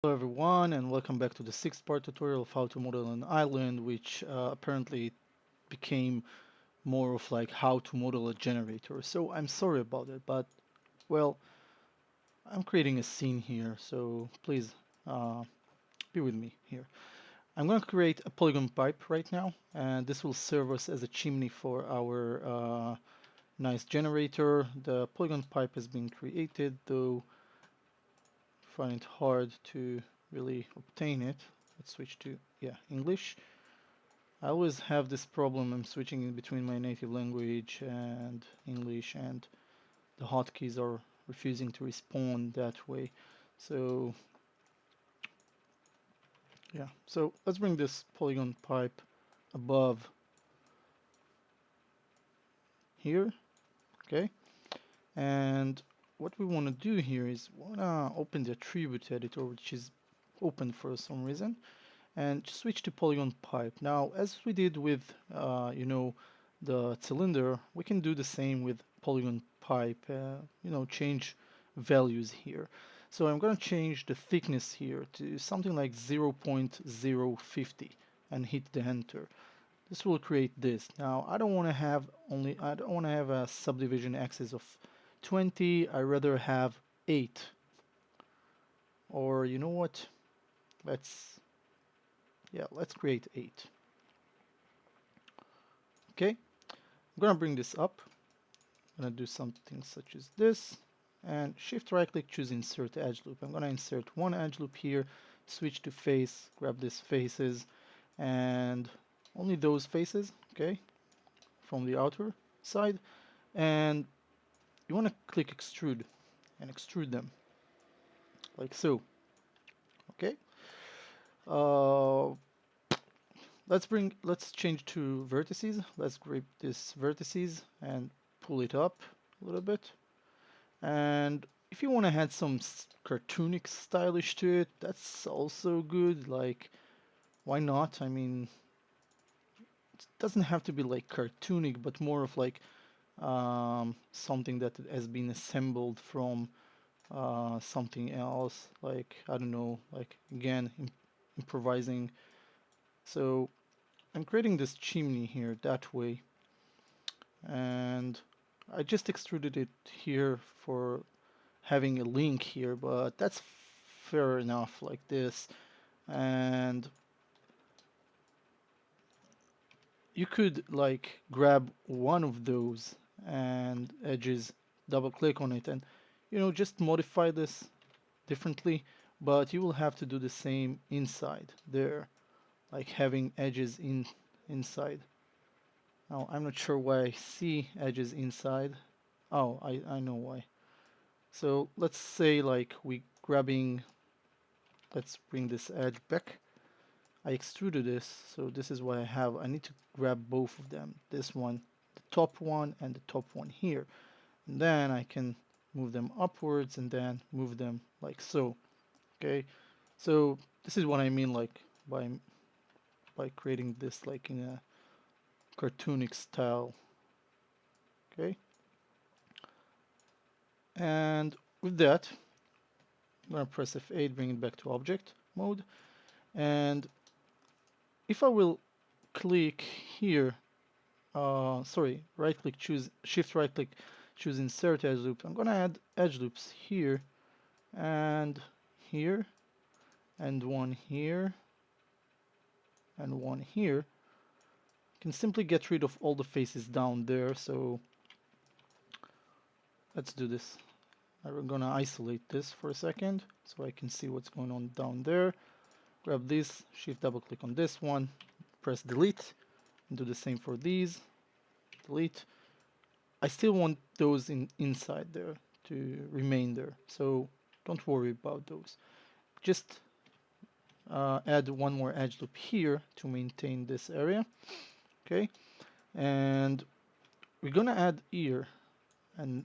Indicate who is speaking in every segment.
Speaker 1: Hello everyone and welcome back to the sixth part tutorial of how to model an island, which apparently became more of like how to model a generator. So I'm sorry about it, but well, I'm creating a scene here, so please uh, be with me here. I'm going to create a polygon pipe right now, and this will serve us as a chimney for our nice generator. The polygon pipe has been created, though I find it hard to really obtain it. Let's switch to English. I always have this problem. I'm switching in between my native language and English, and the hotkeys are refusing to respond that way. So so let's bring this polygon pipe above here, okay? And what we want to do here is we want to open the attribute editor, which is open for some reason, and switch to polygon pipe. Now, as we did with, the cylinder, we can do the same with polygon pipe, change values here. So I'm going to change the thickness here to something like 0.050 and hit the enter. This will create this. Now, I don't want to have a subdivision axis of 20. I rather have 8. Or you know what? Let's let's create 8. Okay, I'm gonna bring this up. I'm gonna do something such as this, and shift right click, choose insert edge loop. I'm gonna insert one edge loop here, switch to face, grab these faces, and only those faces, okay, from the outer side. And you want to click extrude and extrude them like so. Okay. Uh, let's change to vertices. Let's grab this vertices and pull it up a little bit. And if you want to add some cartoonic stylish to it, that's also good. Like, why not? I mean, it doesn't have to be like cartoonic, but more of like something that has been assembled from something else. Like, I don't know, like again, improvising. So I'm creating this chimney here that way, and I just extruded it here for having a link here, but that's fair enough like this. And you could like grab one of those and edges, double click on it, and just modify this differently, but you will have to do the same inside there, like having edges inside. Now I'm not sure why I see edges inside. Oh, I know why. So let's say like we grabbing, let's bring this edge back. I extruded this, so this is what I need to grab both of them. This one, the top one, and the top one here. And then I can move them upwards and then move them like so. Okay, so this is what I mean like by creating this like in a cartoonic style. Okay, and with that, I'm gonna press F8, bring it back to object mode, and if I will click here, sorry, right click, choose shift right click, choose insert edge loop. I'm gonna add edge loops here and here and one here and one here. Can simply get rid of all the faces down there. So let's do this. I'm gonna isolate this for a second so I can see what's going on down there. Grab this, shift double click on this one, press delete, and do the same for these. Delete. I still want those inside there to remain there, so don't worry about those. Just add one more edge loop here to maintain this area. Okay, and we're gonna add here and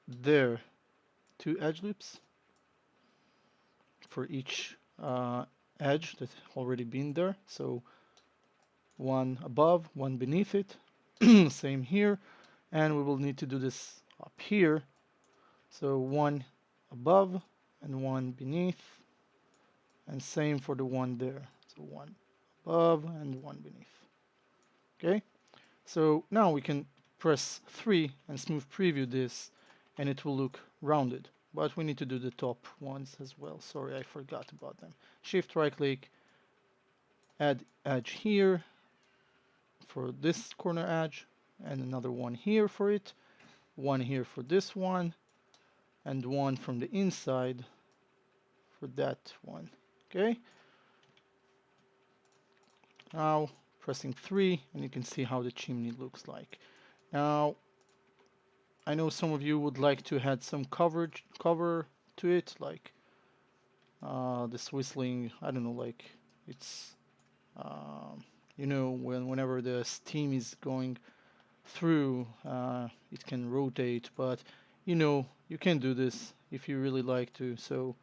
Speaker 1: there 2 edge loops for each edge that's already been there. So one above, one beneath it. Same here, and we will need to do this up here. So one above and one beneath. and same for the one there. So one above and one beneath. Okay, so now we can press 3 and smooth preview this, and it will look rounded. But we need to do the top ones as well. Sorry, I forgot about them. Shift right click, add edge here for this corner edge, and another one here for it, one here for this one, and one from the inside for that one. Okay, now pressing 3, and you can see how the chimney looks like. Now I know some of you would like to add some cover to it, like this whistling. I don't know, like it's you know, whenever the steam is going through, it can rotate. But you know, you can do this if you really like to. So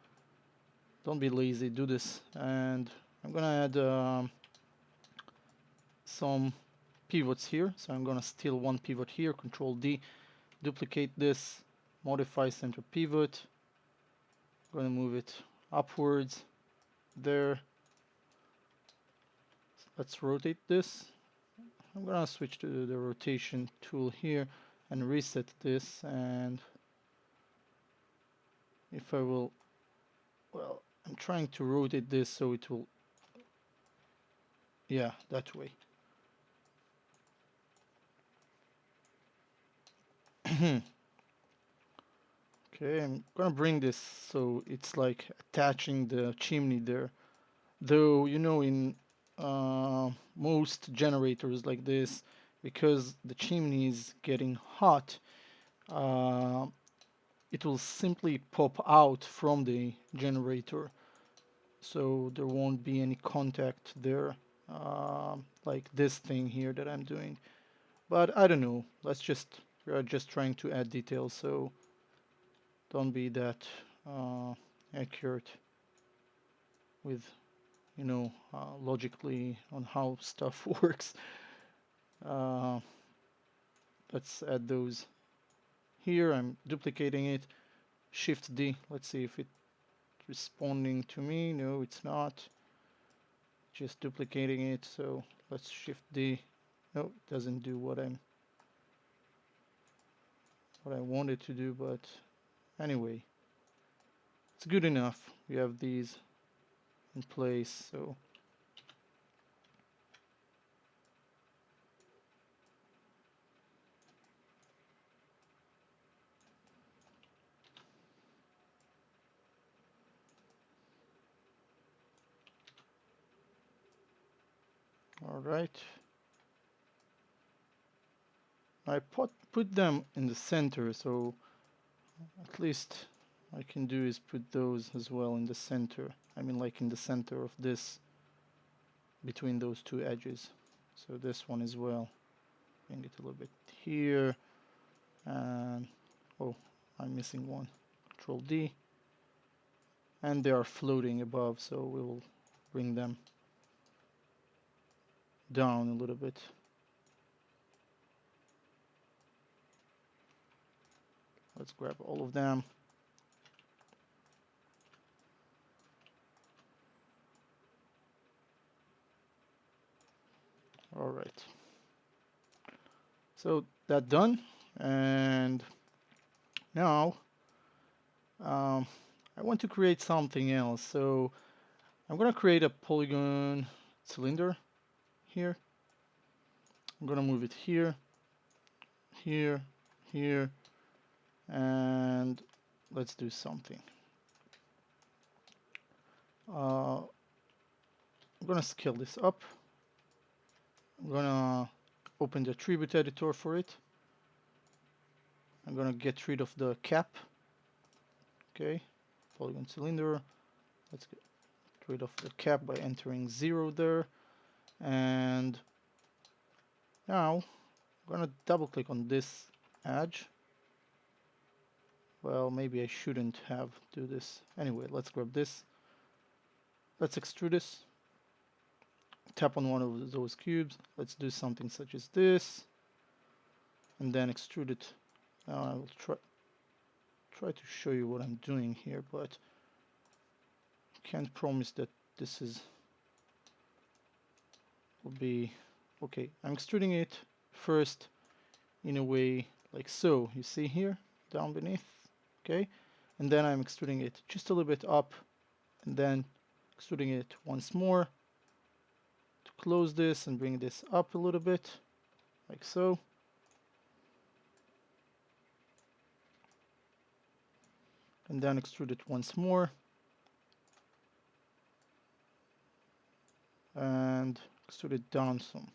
Speaker 1: don't be lazy. Do this, and I'm gonna add some pivots here. So I'm gonna steal one pivot here. Control D, duplicate this, modify center pivot. I'm gonna move it upwards there. Let's rotate this. I'm gonna switch to the rotation tool here and reset this, and if I will, well, I'm trying to rotate this so it will, yeah, that way. Okay, I'm gonna bring this so it's like attaching the chimney there. Though, you know, in most generators like this, because the chimney is getting hot, uh, it will simply pop out from the generator, so there won't be any contact there, like this thing here that I'm doing. But I don't know, we're just trying to add details, so don't be that accurate with, you know, logically on how stuff works. uh, let's add those here. I'm duplicating it, Shift D. Let's see if it's responding to me. No, it's not. Just duplicating it. So let's Shift D. No, it doesn't do what I wanted to do, but anyway, it's good enough. We have these in place, so all right. I put them in the center, so at least I can do is put those as well in the center. I mean, like in the center of this, between those two edges. So this one as well. Bring it a little bit here, and oh, I'm missing one. Control D, and they are floating above, so we will bring them down a little bit. Let's grab all of them. All right. So that done, and now I want to create something else. So I'm gonna create a polygon cylinder here. I'm gonna move it here, here, here, and let's do something. I'm gonna scale this up. I'm gonna open the attribute editor for it. I'm gonna get rid of the cap. Okay, polygon cylinder. Let's get rid of the cap by entering 0 there. And now I'm gonna double click on this edge. Well, maybe I shouldn't have do this. Anyway, let's grab this. Let's extrude this. Tap on one of those cubes. Let's do something such as this, and then extrude it. Now I will try to show you what I'm doing here, but can't promise that this is will be okay. I'm extruding it first in a way like so. You see here, down beneath, okay? And then I'm extruding it just a little bit up, and then extruding it once more to close this and bring this up a little bit, like so. And then extrude it once more. And extrude it down some.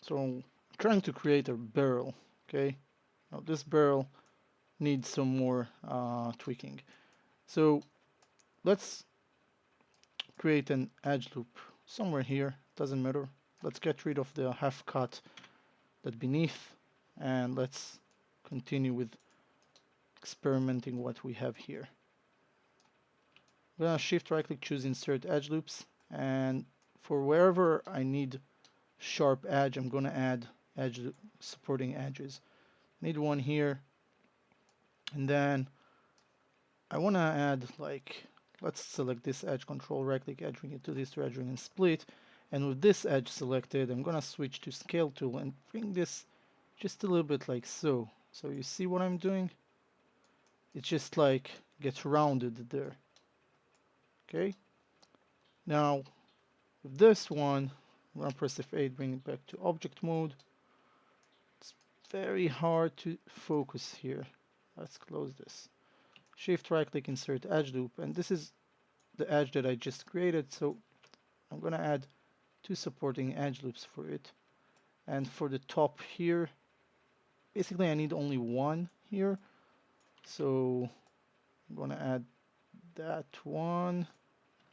Speaker 1: So I'm trying to create a barrel, okay? Now this barrel needs some more tweaking. So let's create an edge loop somewhere here, doesn't matter. Let's get rid of the half cut that beneath, and let's continue with experimenting what we have here. I'm gonna shift right click, choose insert edge loops, and for wherever I need sharp edge, I'm gonna add edge supporting edges. Need one here, and then I wanna add, like, let's select this edge, control right click, edge ring it to this edge ring and split. And with this edge selected, I'm gonna switch to scale tool and bring this just a little bit like so. So you see what I'm doing? It just like gets rounded there. Okay. Now with this one, I'm gonna press F8, bring it back to object mode. It's very hard to focus here. Let's close this. Shift right click, insert edge loop, and this is the edge that I just created. So I'm gonna add 2 supporting edge loops for it. And for the top here, basically I need only one here. So I'm gonna add that one.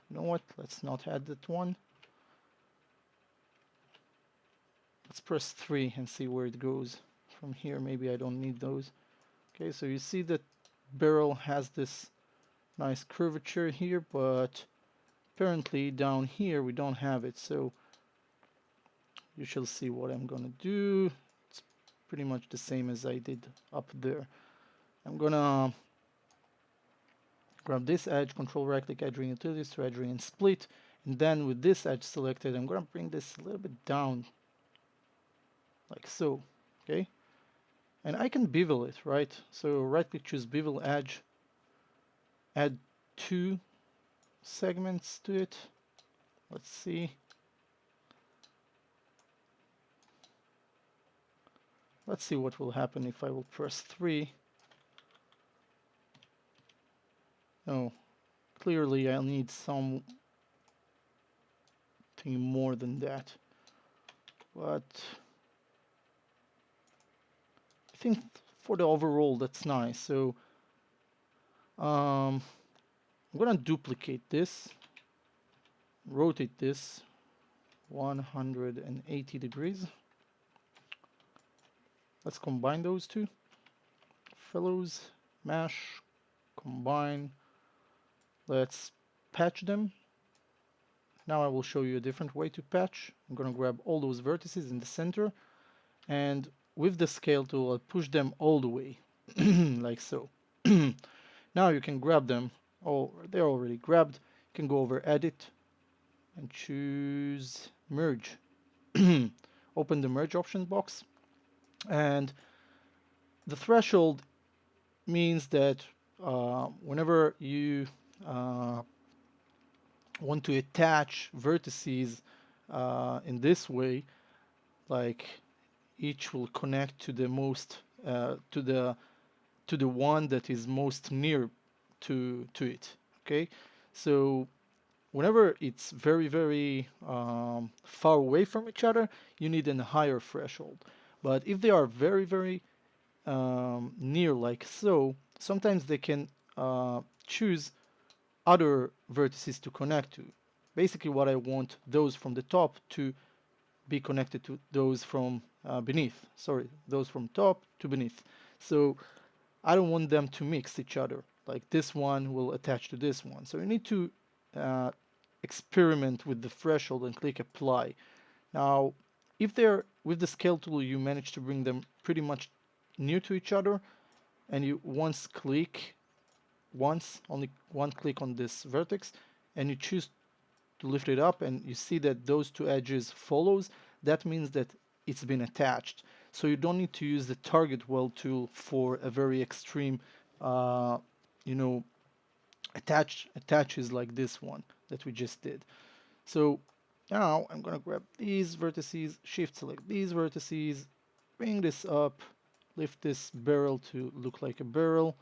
Speaker 1: You know what? Let's not add that one. Let's press 3 and see where it goes from here. Maybe I don't need those. Okay, so you see that barrel has this nice curvature here, but apparently down here we don't have it. So you shall see what I'm gonna do. It's pretty much the same as I did up there. I'm gonna grab this edge, control right click, edge ring utilities to edge ring and split. And then with this edge selected, I'm gonna bring this a little bit down like so, okay? And I can bevel it, right? So right click, choose bevel edge, add 2 segments to it. Let's see. Let's see what will happen if I will press 3. No, clearly I'll need something more than that. But I think for the overall that's nice. So I'm gonna duplicate this, rotate this 180 degrees. Let's combine those two fellows, mesh, combine. Let's patch them. Now I will show you a different way to patch. I'm gonna grab all those vertices in the center, and with the scale tool I'll push them all the way like so. Now you can grab them. Oh, they're already grabbed. You can go over edit and choose merge. Open the merge option box, and the threshold means that whenever you want to attach vertices in this way, like each will connect to the most to the one that is most near to it. Okay, so whenever it's very far away from each other, you need a higher threshold. But if they are very near, like so, sometimes they can choose other vertices to connect to. Basically what I want those from the top to be connected to those from beneath. Sorry, those from top to beneath. So I don't want them to mix each other. Like this one will attach to this one. So you need to experiment with the threshold and click apply. Now, if they're with the scale tool, you manage to bring them pretty much near to each other, and you once click once, only one click on this vertex, and you choose to lift it up, and you see that those two edges follows, that means that it's been attached. So you don't need to use the target weld tool for a very extreme, you know, attaches like this one that we just did. So now I'm gonna grab these vertices, shift select these vertices, bring this up, lift this barrel to look like a barrel,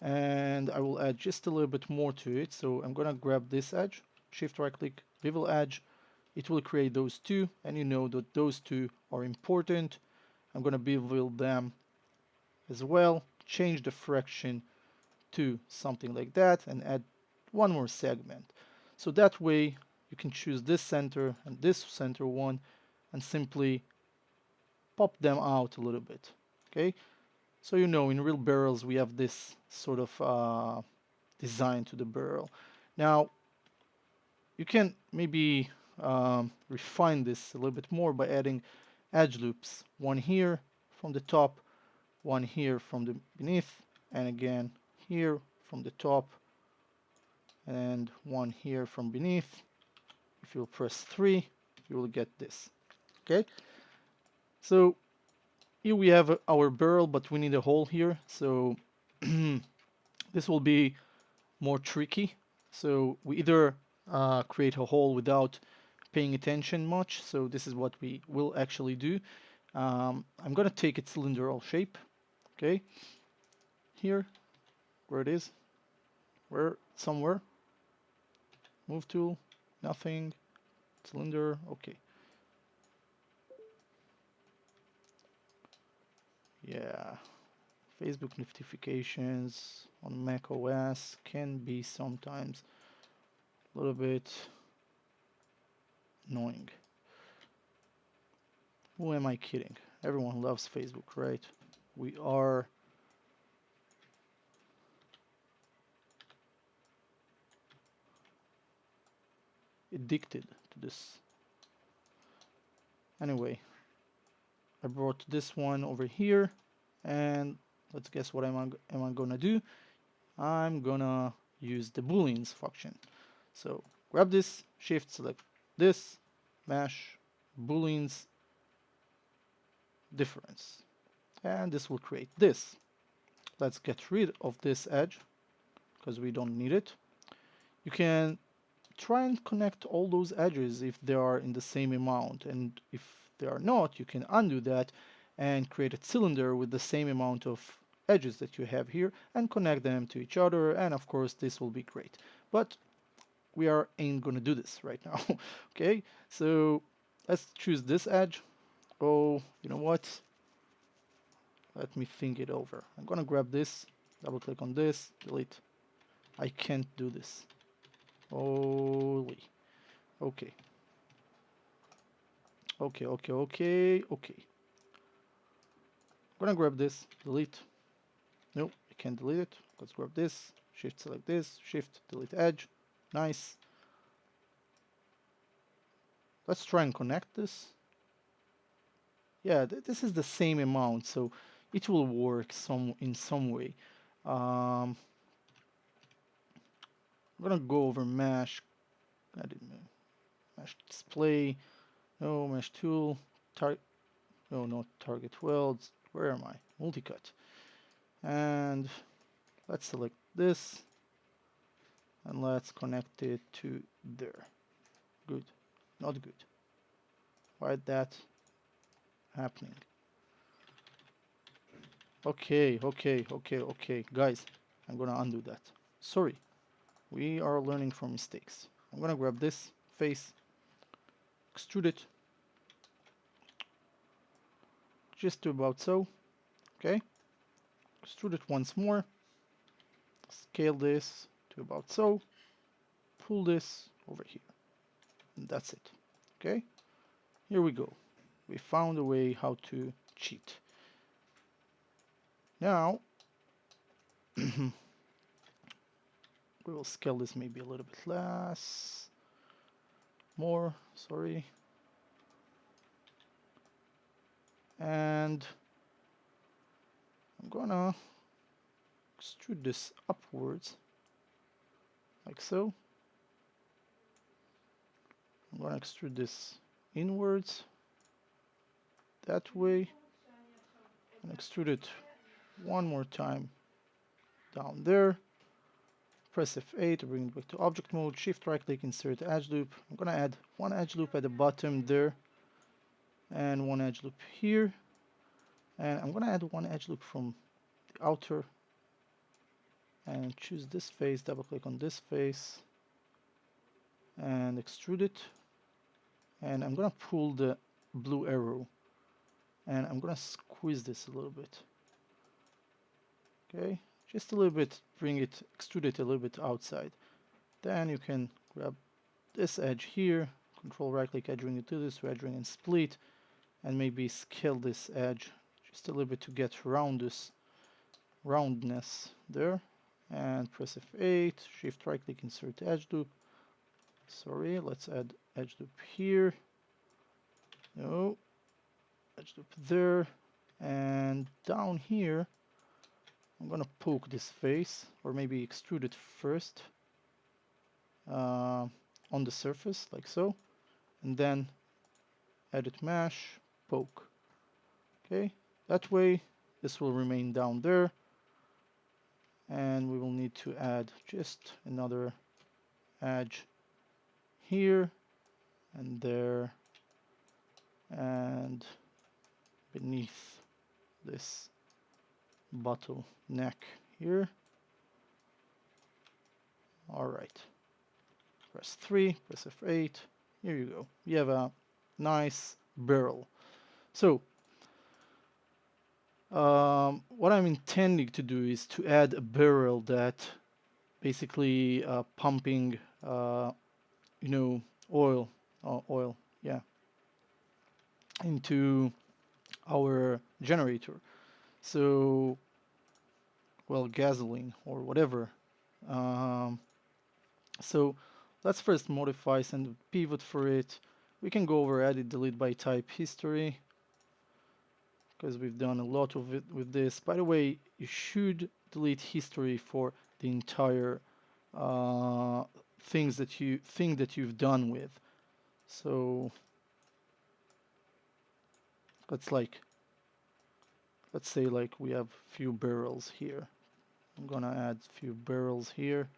Speaker 1: and I will add just a little bit more to it. So I'm gonna grab this edge, shift right click, bevel edge. It will create those two, and you know that those two are important. I'm gonna bevel them as well, change the fraction to something like that, and add one more segment. So that way you can choose this center and this center one and simply pop them out a little bit. Okay, so you know in real barrels we have this sort of design to the barrel. Now you can maybe refine this a little bit more by adding edge loops, one here from the top, one here from the beneath, and again here from the top, and one here from beneath. If you press 3, you will get this. Okay, so here we have our barrel, but we need a hole here, so this will be more tricky. So we either create a hole without paying attention much, so this is what we will actually do. I'm gonna take its cylindrical shape, okay, here, where it is, where, somewhere, move tool, nothing, cylinder, okay. Yeah, Facebook notifications on Mac OS can be sometimes a little bit annoying. Who am I kidding? Everyone loves Facebook, right? We are addicted to this. Anyway, I brought this one over here, and let's guess what am I gonna do? I'm gonna use the booleans function. So grab this, shift select this, mash booleans difference, and this will create this. Let's get rid of this edge because we don't need it. You can try and connect all those edges if they are in the same amount, and if they are not, you can undo that and create a cylinder with the same amount of edges that you have here and connect them to each other, and of course this will be great. But we ain't gonna do this right now. Okay, so let's choose this edge. Oh, you know what, let me think it over. I'm gonna grab this, double click on this, delete. I can't do this. Holy. Okay. Okay. I'm gonna grab this, delete. Nope, I can't delete it. Let's grab this, shift select this, shift delete edge. Nice. Let's try and connect this. Yeah, this is the same amount, so it will work in some way. I'm gonna go over mesh. I didn't mesh display. No mesh tool. No, not target welds. Where am I? Multicut. And let's select this and let's connect it to there. Good. Not good. Why is that happening? Okay. Guys, I'm gonna undo that. Sorry. We are learning from mistakes. I'm gonna grab this face, extrude it just to about so. Okay. Extrude it once more. Scale this to about so. Pull this over here. And that's it. Okay. Here we go. We found a way how to cheat. Now, we will scale this maybe a little bit less. More, sorry. And I'm gonna extrude this upwards, like so. I'm gonna extrude this inwards, that way, and extrude it one more time down there. Press F8 to bring it back to object mode. Shift right click, insert edge loop. I'm gonna add one edge loop at the bottom there, and one edge loop here. And I'm gonna add one edge loop from the outer, and choose this face, double click on this face, and extrude it. And I'm gonna pull the blue arrow, and I'm gonna squeeze this a little bit. Okay, just a little bit, bring it, extrude it a little bit outside. Then you can grab this edge here, control right click, edge ring to this, edge ring and split, and maybe scale this edge just a little bit to get around this roundness there, and press F8, shift right click, insert edge loop. Sorry, let's add edge loop here. No, edge loop there, and down here I'm gonna poke this face, or maybe extrude it first on the surface, like so, and then edit mesh, poke. Okay, that way this will remain down there, and we will need to add just another edge here and there and beneath this bottleneck here. All right, press 3, press F8. Here you go. You have a nice barrel. So what I'm intending to do is to add a barrel that basically pumping, you know, oil, yeah, into our generator. So, well, gasoline or whatever. Um, so let's first modify, send a pivot for it. We can go over edit, delete by type history, because we've done a lot of it with this. By the way, you should delete history for the entire things that you've done with. So let's say like we have few barrels here. I'm gonna add a few barrels here.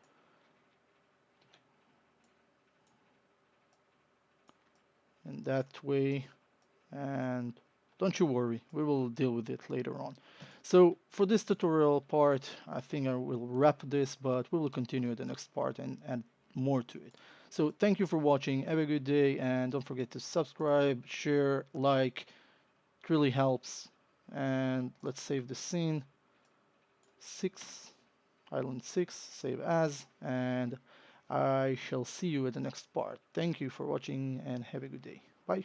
Speaker 1: And that way, and don't you worry, we will deal with it later on. So for this tutorial part, I think I will wrap this, but we will continue the next part and add more to it. So thank you for watching, have a good day, and don't forget to subscribe, share, like, it really helps. And let's save the scene. 6, Island 6, save as, and I shall see you at the next part. Thank you for watching and have a good day. Bye.